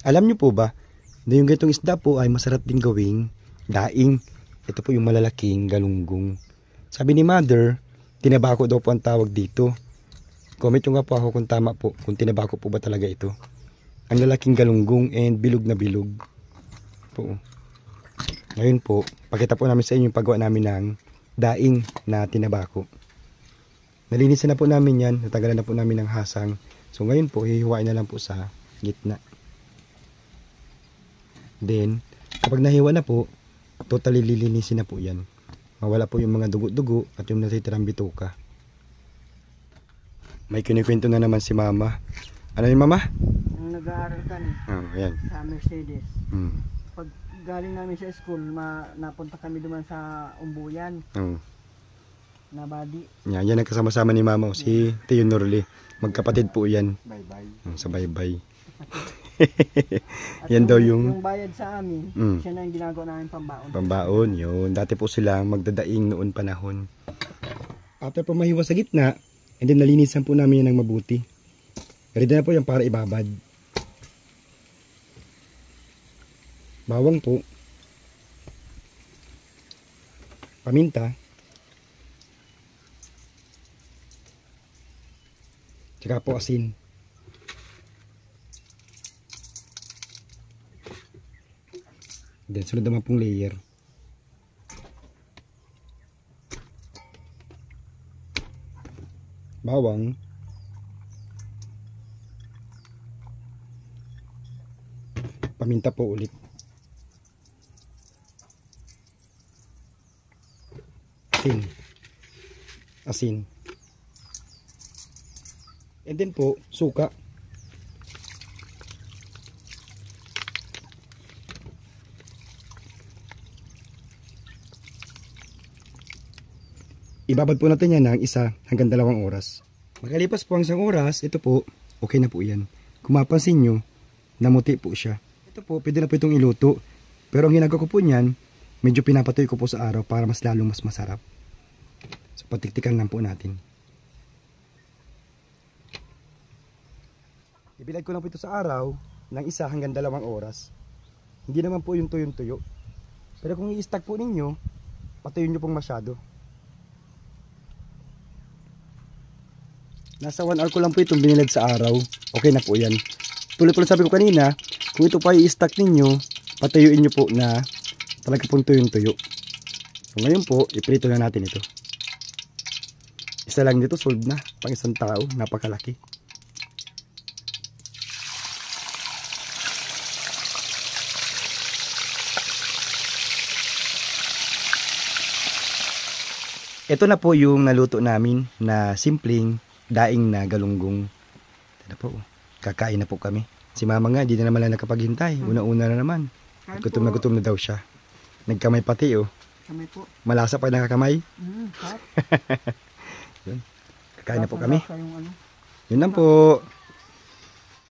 Alam nyo po ba, na yung ganitong isda po ay masarap din gawing daing. Ito po yung malalaking galunggong. Sabi ni mother, tinabako daw po ang tawag dito. Comment nyo nga po ako kung tama po, kung tinabako po ba talaga ito. Ang lalaking galunggong and bilog na bilog po. Ngayon po, pakita po namin sa inyo yung paggawa namin ng daing na tinabako. Nalinisan na po namin yan, natanggalan na po namin ng hasang. So ngayon po, hihiwain na lang po sa gitna. Then, kapag nahiwa na po, totally lilinisin na po yan. Mawala po yung mga dugo-dugo at yung natitirang bituka. May kinikwento na naman si mama. Ano yung mama? Nung nag-aaral kami Ayan. sa Mercedes. Hmm. Pag galing namin sa school, napunta kami duman sa Umbuyan na body. Yan ang kasama-sama ni mama, si Tio Norly. Magkapatid po yan. Bye-bye. Sa baybay. At Yan daw yung bayad sa amin, siya na yung ginagawa namin pambaon. pambaon. Yun. Dati po sila magdadaing noon panahon. After po mahiwa sa gitna, and then nalinisan po namin yan ng mabuti. Ready na po yan para ibabad. Bawang po. Paminta. Tsaka po asin. Then sunod naman pong layer. Bawang. Paminta po ulit. Asin. Asin. And then po, suka. Ibabad po natin yan ng 1 hanggang 2 oras. Magkalipas po ang 1 oras, ito po, okay na po yan. Kung mapansin nyo, namuti po siya. Ito po, pwede na po itong iluto. Pero ang ginagawa ko po niyan, medyo pinapatoy ko po sa araw para mas lalong mas masarap. So patiktikan lang po natin. Ibilad ko lang po ito sa araw ng 1 hanggang 2 oras. Hindi naman po yung tuyong-tuyo. Pero kung i-stack po ninyo, patuyin nyo pong masyado. Nasa 1 hour ko lang po itong binilad sa araw. Okay na po yan. Tulad po sabi ko kanina, kung ito pa i-stack ninyo, patuyuin nyo po na talaga pong tuyong-tuyo. So ngayon po, iprito na natin ito. Isa lang dito, solve na. Pang isang tao, napakalaki. Ito na po yung naluto namin na simpleng daing na galunggong. Ito po, kakain na po kami. Si mama nga, hindi na naman lang nakapaghintay. Una-una na naman. Gutom na daw siya. Nagkamay pati oh. Kamay po. Malasa pa nakakamay. Hot. Yun. Kakain na po kami. Yung ano. Yun lang po.